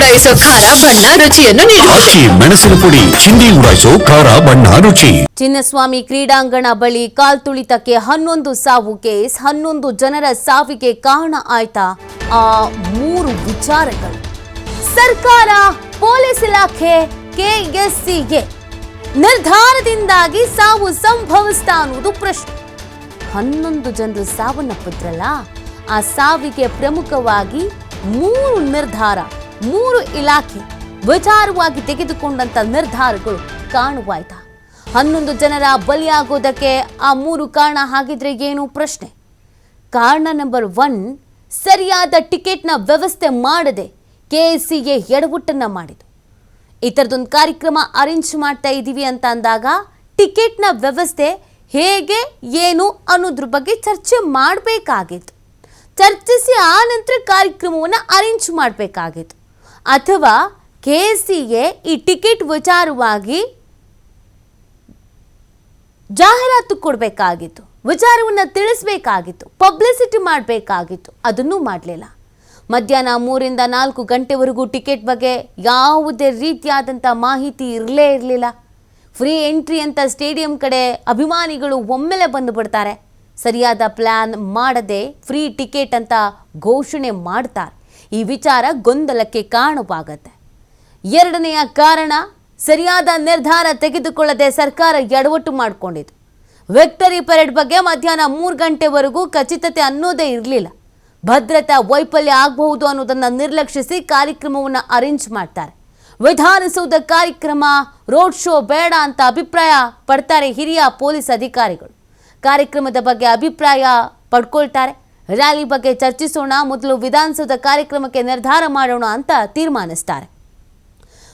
ಉಡಾಯಿಸೋ ಖಾರ ಬಣ್ಣ ರುಚಿಯನ್ನು ಅಕ್ಕಿ ಮೆಣಸಿನ ಪುಡಿ ಚಿಂದಿ ಉಡಾಯಿಸೋ ಖಾರ ಬಣ್ಣ ರುಚಿ. ಚಿನ್ನಸ್ವಾಮಿ ಕ್ರೀಡಾಂಗಣ ಬಳಿ ಕಾಲ್ತುಳಿತಕ್ಕೆ 11 ಸಾವು ಕೇಸ್, 11 ಜನರ ಸಾವಿಗೆ ಕಾರಣ ಆಯ್ತಾ? ಆ 3 ವಿಚಾರಗಳು. ಸರ್ಕಾರ, ಪೊಲೀಸ್ ಇಲಾಖೆ, ಕೆಎಸ್ಸಿಗೆ ನಿರ್ಧಾರದಿಂದಾಗಿ ಸಾವು ಸಂಭವಿಸ್ತಾ ಅನ್ನೋದು ಪ್ರಶ್ನೆ. 11 ಜನರು ಸಾವನ್ನಪ್ಪಿದ್ರಲ್ಲ, ಆ ಸಾವಿಗೆ ಪ್ರಮುಖವಾಗಿ 3 ನಿರ್ಧಾರ, 3 ಇಲಾಖೆ ವಿಚಾರವಾಗಿ ತೆಗೆದುಕೊಂಡಂತ ನಿರ್ಧಾರಗಳು ಕಾರಣವಾಯ್ತಾ? 11 ಜನರ ಬಲಿಯಾಗೋದಕ್ಕೆ ಆ 3 ಕಾರಣ ಹಾಗಿದ್ರೆ ಏನು ಪ್ರಶ್ನೆ. ಕಾರಣ ನಂಬರ್ 1, ಸರಿಯಾದ ಟಿಕೆಟ್ನ ವ್ಯವಸ್ಥೆ ಮಾಡದೆ ಕೆಎಸ್ಸಿಗೆ ಎಡವಟ್ಟನ್ನ ಮಾಡಿತು. ಈ ಥರದೊಂದು ಕಾರ್ಯಕ್ರಮ ಅರೇಂಜ್ ಮಾಡ್ತಾ ಇದ್ದೀವಿ ಅಂತ ಅಂದಾಗ ಟಿಕೆಟ್ನ ವ್ಯವಸ್ಥೆ ಹೇಗೆ ಏನು ಅನ್ನೋದ್ರ ಬಗ್ಗೆ ಚರ್ಚೆ ಮಾಡಬೇಕಾಗಿತ್ತು. ಚರ್ಚಿಸಿ ಆ ನಂತರ ಕಾರ್ಯಕ್ರಮವನ್ನು ಅರೇಂಜ್ ಮಾಡಬೇಕಾಗಿತ್ತು. ಅಥವಾ ಕೆಎಸ್ಸಿಗೆ ಈ ಟಿಕೆಟ್ ವಿಚಾರವಾಗಿ ಜಾಹೀರಾತು ಕೊಡಬೇಕಾಗಿತ್ತು, ವಿಚಾರವನ್ನು ತಿಳಿಸಬೇಕಾಗಿತ್ತು, ಪಬ್ಲಿಸಿಟಿ ಮಾಡಬೇಕಾಗಿತ್ತು. ಅದನ್ನೂ ಮಾಡಲಿಲ್ಲ. ಮಧ್ಯಾಹ್ನ 3ರಿಂದ 4 ಗಂಟೆವರೆಗೂ ಟಿಕೆಟ್ ಬಗ್ಗೆ ಯಾವುದೇ ರೀತಿಯಾದಂಥ ಮಾಹಿತಿ ಇರಲಿಲ್ಲ. ಫ್ರೀ ಎಂಟ್ರಿ ಅಂತ ಸ್ಟೇಡಿಯಂ ಕಡೆ ಅಭಿಮಾನಿಗಳು ಒಮ್ಮೆಲೆ ಬಂದು ಬಿಡ್ತಾರೆ. ಸರಿಯಾದ ಪ್ಲ್ಯಾನ್ ಮಾಡದೆ ಫ್ರೀ ಟಿಕೆಟ್ ಅಂತ ಘೋಷಣೆ ಮಾಡ್ತಾರೆ. ಈ ವಿಚಾರ ಗೊಂದಲಕ್ಕೆ ಕಾರಣವಾಗತ್ತೆ. 2ನೆಯ ಕಾರಣ, ಸರಿಯಾದ ನಿರ್ಧಾರ ತೆಗೆದುಕೊಳ್ಳದೆ ಸರ್ಕಾರ ಎಡವಟ್ಟು ಮಾಡಿಕೊಂಡಿತು. ವಿಕ್ಟರಿ ಪರೇಡ್ ಬಗ್ಗೆ ಮಧ್ಯಾಹ್ನ 3 ಗಂಟೆವರೆಗೂ ಖಚಿತತೆ ಅನ್ನೋದೇ ಇರಲಿಲ್ಲ. ಭದ್ರತಾ ವೈಫಲ್ಯ ಆಗಬಹುದು ಅನ್ನೋದನ್ನು ನಿರ್ಲಕ್ಷಿಸಿ ಕಾರ್ಯಕ್ರಮವನ್ನು ಅರೇಂಜ್ ಮಾಡ್ತಾರೆ. ವಿಧಾನಸೌಧ ಕಾರ್ಯಕ್ರಮ, ರೋಡ್ ಶೋ ಬೇಡ ಅಂತ ಅಭಿಪ್ರಾಯ ಪಡ್ತಾರೆ ಹಿರಿಯ ಪೊಲೀಸ್ ಅಧಿಕಾರಿಗಳು. ಕಾರ್ಯಕ್ರಮದ ಬಗ್ಗೆ ಅಭಿಪ್ರಾಯ ಪಡ್ಕೊಳ್ತಾರೆ. ರ್ಯಾಲಿ ಬಗ್ಗೆ ಚರ್ಚಿಸೋಣ, ಮೊದಲು ವಿಧಾನಸೌಧ ಕಾರ್ಯಕ್ರಮಕ್ಕೆ ನಿರ್ಧಾರ ಮಾಡೋಣ ಅಂತ ತೀರ್ಮಾನಿಸ್ತಾರೆ.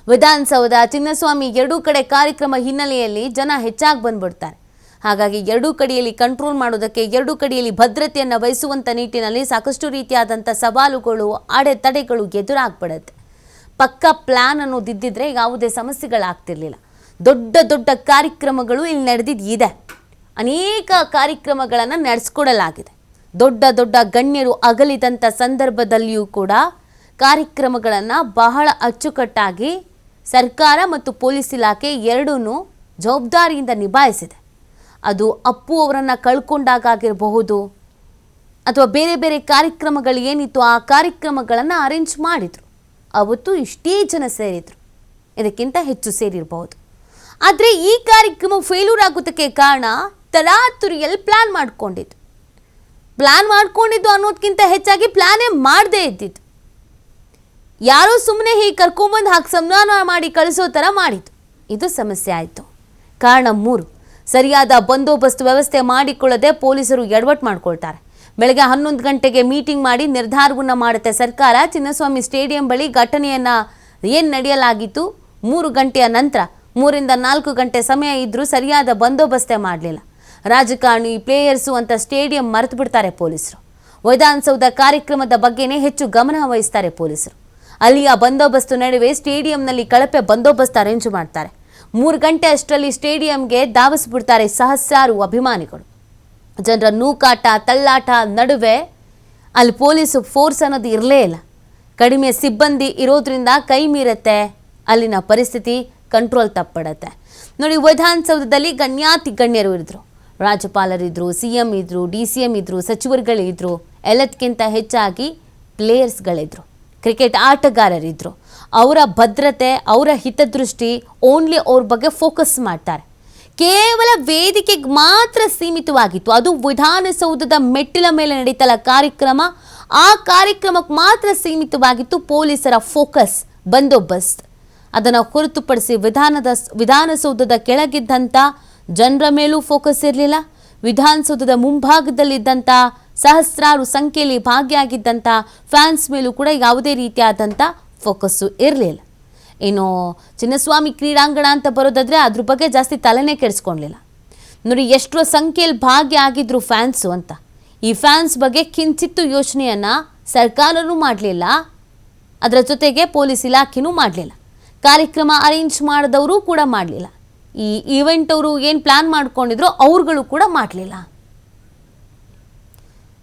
ವಿಧಾನಸೌಧ, ಚಿನ್ನಸ್ವಾಮಿ ಎರಡೂ ಕಡೆ ಕಾರ್ಯಕ್ರಮ ಹಿನ್ನೆಲೆಯಲ್ಲಿ ಜನ ಹೆಚ್ಚಾಗಿ ಬಂದ್ಬಿಡ್ತಾರೆ. ಹಾಗಾಗಿ ಎರಡೂ ಕಡೆಯಲ್ಲಿ ಕಂಟ್ರೋಲ್ ಮಾಡೋದಕ್ಕೆ, ಎರಡೂ ಕಡೆಯಲ್ಲಿ ಭದ್ರತೆಯನ್ನು ವಹಿಸುವಂಥ ನಿಟ್ಟಿನಲ್ಲಿ ಸಾಕಷ್ಟು ರೀತಿಯಾದಂಥ ಸವಾಲುಗಳು, ಅಡೆತಡೆಗಳು ಎದುರಾಗ್ಬಿಡುತ್ತೆ. ಪಕ್ಕಾ ಪ್ಲ್ಯಾನ್ ಅನ್ನೋದಿದ್ದಿದ್ರೆ ಯಾವುದೇ ಸಮಸ್ಯೆಗಳಾಗ್ತಿರ್ಲಿಲ್ಲ. ದೊಡ್ಡ ದೊಡ್ಡ ಕಾರ್ಯಕ್ರಮಗಳು ಇಲ್ಲಿ ನಡೆದಿದೆ. ಅನೇಕ ಕಾರ್ಯಕ್ರಮಗಳನ್ನು ನಡೆಸ್ಕೊಡಲಾಗಿದೆ. ದೊಡ್ಡ ದೊಡ್ಡ ಗಣ್ಯರು ಅಗಲಿದಂಥ ಸಂದರ್ಭದಲ್ಲಿಯೂ ಕೂಡ ಕಾರ್ಯಕ್ರಮಗಳನ್ನು ಬಹಳ ಅಚ್ಚುಕಟ್ಟಾಗಿ ಸರ್ಕಾರ ಮತ್ತು ಪೊಲೀಸ್ ಇಲಾಖೆ ಎರಡೂ ಜವಾಬ್ದಾರಿಯಿಂದ ನಿಭಾಯಿಸಿದೆ. ಅದು ಅಪ್ಪು ಅವರನ್ನು ಕಳ್ಕೊಂಡಾಗಿರಬಹುದು, ಅಥವಾ ಬೇರೆ ಬೇರೆ ಕಾರ್ಯಕ್ರಮಗಳು ಏನಿತ್ತು ಆ ಕಾರ್ಯಕ್ರಮಗಳನ್ನು ಅರೇಂಜ್ ಮಾಡಿದರು. ಅವತ್ತು ಇಷ್ಟೇ ಜನ ಸೇರಿದರು, ಇದಕ್ಕಿಂತ ಹೆಚ್ಚು ಸೇರಿರಬಹುದು. ಆದರೆ ಈ ಕಾರ್ಯಕ್ರಮ ಫೇಲ್ಯೂರ್ ಆಗೋದಕ್ಕೆ ಕಾರಣ ತರಾತುರಿಯಲ್ಲಿ ಪ್ಲ್ಯಾನ್ ಮಾಡ್ಕೊಂಡಿದ್ದು ಅನ್ನೋದಕ್ಕಿಂತ ಹೆಚ್ಚಾಗಿ ಪ್ಲ್ಯಾನೇ ಮಾಡದೇ ಇದ್ದಿದ್ದು. ಯಾರೋ ಸುಮ್ಮನೆ ಹೀಗೆ ಕರ್ಕೊಂಬಂದು ಹಾಕಿ ಸನ್ಮಾನ ಮಾಡಿ ಕಳಿಸೋ ಥರ ಮಾಡಿದ್ದು. ಇದು ಸಮಸ್ಯೆ ಆಯಿತು. ಕಾರಣ 3, ಸರಿಯಾದ ಬಂದೋಬಸ್ತ್ ವ್ಯವಸ್ಥೆ ಮಾಡಿಕೊಳ್ಳದೆ ಪೊಲೀಸರು ಎಡವಟ್ಟು ಮಾಡ್ಕೊಳ್ತಾರೆ. ಬೆಳಗ್ಗೆ 11 ಗಂಟೆಗೆ ಮೀಟಿಂಗ್ ಮಾಡಿ ನಿರ್ಧಾರವನ್ನು ಮಾಡುತ್ತೆ ಸರ್ಕಾರ. ಚಿನ್ನಸ್ವಾಮಿ ಸ್ಟೇಡಿಯಂ ಬಳಿ ಘಟನೆಯನ್ನು ಏನು ನಡೆಯಲಾಗಿತ್ತು 3 ಗಂಟೆಯ ನಂತರ, 3ರಿಂದ 4 ಗಂಟೆ ಸಮಯ ಇದ್ದರೂ ಸರಿಯಾದ ಬಂದೋಬಸ್ತೆ ಮಾಡಲಿಲ್ಲ. ರಾಜಕಾರಣಿ, ಪ್ಲೇಯರ್ಸು ಅಂತ ಸ್ಟೇಡಿಯಂ ಮರೆತು ಬಿಡ್ತಾರೆ ಪೊಲೀಸರು. ವಿಧಾನಸೌಧ ಕಾರ್ಯಕ್ರಮದ ಬಗ್ಗೆನೇ ಹೆಚ್ಚು ಗಮನ ವಹಿಸ್ತಾರೆ ಪೊಲೀಸರು. ಅಲ್ಲಿಯ ಬಂದೋಬಸ್ತು ನಡುವೆ ಸ್ಟೇಡಿಯಂನಲ್ಲಿ ಕಳಪೆ ಬಂದೋಬಸ್ತ್ ಅರೇಂಜ್ ಮಾಡ್ತಾರೆ. 3 ಗಂಟೆ ಅಷ್ಟರಲ್ಲಿ ಸ್ಟೇಡಿಯಂಗೆ ಧಾವಿಸ್ಬಿಡ್ತಾರೆ ಸಹಸ್ರಾರು ಅಭಿಮಾನಿಗಳು. ಜನರ ನೂಕಾಟ, ತಳ್ಳಾಟ ನಡುವೆ ಅಲ್ಲಿ ಪೊಲೀಸ್ ಫೋರ್ಸ್ ಅನ್ನೋದು ಇರಲೇ ಇಲ್ಲ. ಕಡಿಮೆ ಸಿಬ್ಬಂದಿ ಇರೋದ್ರಿಂದ ಕೈ ಮೀರುತ್ತೆ, ಅಲ್ಲಿನ ಪರಿಸ್ಥಿತಿ ಕಂಟ್ರೋಲ್ ತಪ್ಪಿಡುತ್ತೆ. ನೋಡಿ, ವಿಧಾನಸೌಧದಲ್ಲಿ ಗಣ್ಯಾತಿ ಗಣ್ಯರು ಇದ್ರು. ರಾಜ್ಯಪಾಲರಿದ್ದರು, CM ಇದ್ದರು, DCM ಇದ್ದರು, ಸಚಿವರುಗಳಿದ್ದರು. ಎಲ್ಲದಕ್ಕಿಂತ ಹೆಚ್ಚಾಗಿ ಪ್ಲೇಯರ್ಸ್ಗಳಿದ್ರು, ಕ್ರಿಕೆಟ್ ಆಟಗಾರರಿದ್ದರು. ಅವರ ಭದ್ರತೆ, ಅವರ ಹಿತದೃಷ್ಟಿ ಓನ್ಲಿ ಅವ್ರ ಬಗ್ಗೆ ಫೋಕಸ್ ಮಾಡ್ತಾರೆ. ಕೇವಲ ವೇದಿಕೆಗೆ ಮಾತ್ರ ಸೀಮಿತವಾಗಿತ್ತು. ಅದು ವಿಧಾನಸೌಧದ ಮೆಟ್ಟಿಲ ಮೇಲೆ ನಡೀತಲ್ಲ ಕಾರ್ಯಕ್ರಮ, ಆ ಕಾರ್ಯಕ್ರಮಕ್ಕೆ ಮಾತ್ರ ಸೀಮಿತವಾಗಿತ್ತು ಪೊಲೀಸರ ಫೋಕಸ್, ಬಂದೋಬಸ್ತ್. ಅದನ್ನು ಹೊರತುಪಡಿಸಿ ವಿಧಾನಸೌಧದ ಕೆಳಗಿದ್ದಂಥ ಜನರ ಮೇಲೂ ಫೋಕಸ್ ಇರಲಿಲ್ಲ. ವಿಧಾನಸೌಧದ ಮುಂಭಾಗದಲ್ಲಿದ್ದಂಥ ಸಹಸ್ರಾರು ಸಂಖ್ಯೆಯಲ್ಲಿ ಭಾಗಿಯಾಗಿದ್ದಂಥ ಫ್ಯಾನ್ಸ್ ಮೇಲೂ ಕೂಡ ಯಾವುದೇ ರೀತಿಯಾದಂಥ ಫೋಕಸ್ಸು ಇರಲಿಲ್ಲ. ಇನ್ನು ಚಿನ್ನಸ್ವಾಮಿ ಕ್ರೀಡಾಂಗಣ ಅಂತ ಬರೋದಾದರೆ ಅದ್ರ ಬಗ್ಗೆ ಜಾಸ್ತಿ ತಲೆನೇ ಕೆಡಿಸ್ಕೊಳ್ಲಿಲ್ಲ. ನೋಡಿ, ಎಷ್ಟೋ ಸಂಖ್ಯೆಯಲ್ಲಿ ಭಾಗಿಯಾಗಿದ್ರು ಫ್ಯಾನ್ಸು ಅಂತ. ಈ ಫ್ಯಾನ್ಸ್ ಬಗ್ಗೆ ಕಿಂಚಿತ್ತು ಯೋಚನೆಯನ್ನು ಸರ್ಕಾರನೂ ಮಾಡಲಿಲ್ಲ, ಅದರ ಜೊತೆಗೆ ಪೊಲೀಸ್ ಇಲಾಖೆನೂ ಮಾಡಲಿಲ್ಲ. ಕಾರ್ಯಕ್ರಮ ಅರೇಂಜ್ ಮಾಡಿದವರು ಕೂಡ ಮಾಡಲಿಲ್ಲ. ಈ ಈವೆಂಟ್ ಅವರು ಏನು ಪ್ಲ್ಯಾನ್ ಮಾಡ್ಕೊಂಡಿದ್ರು ಅವ್ರುಗಳು ಕೂಡ ಮಾಡಲಿಲ್ಲ.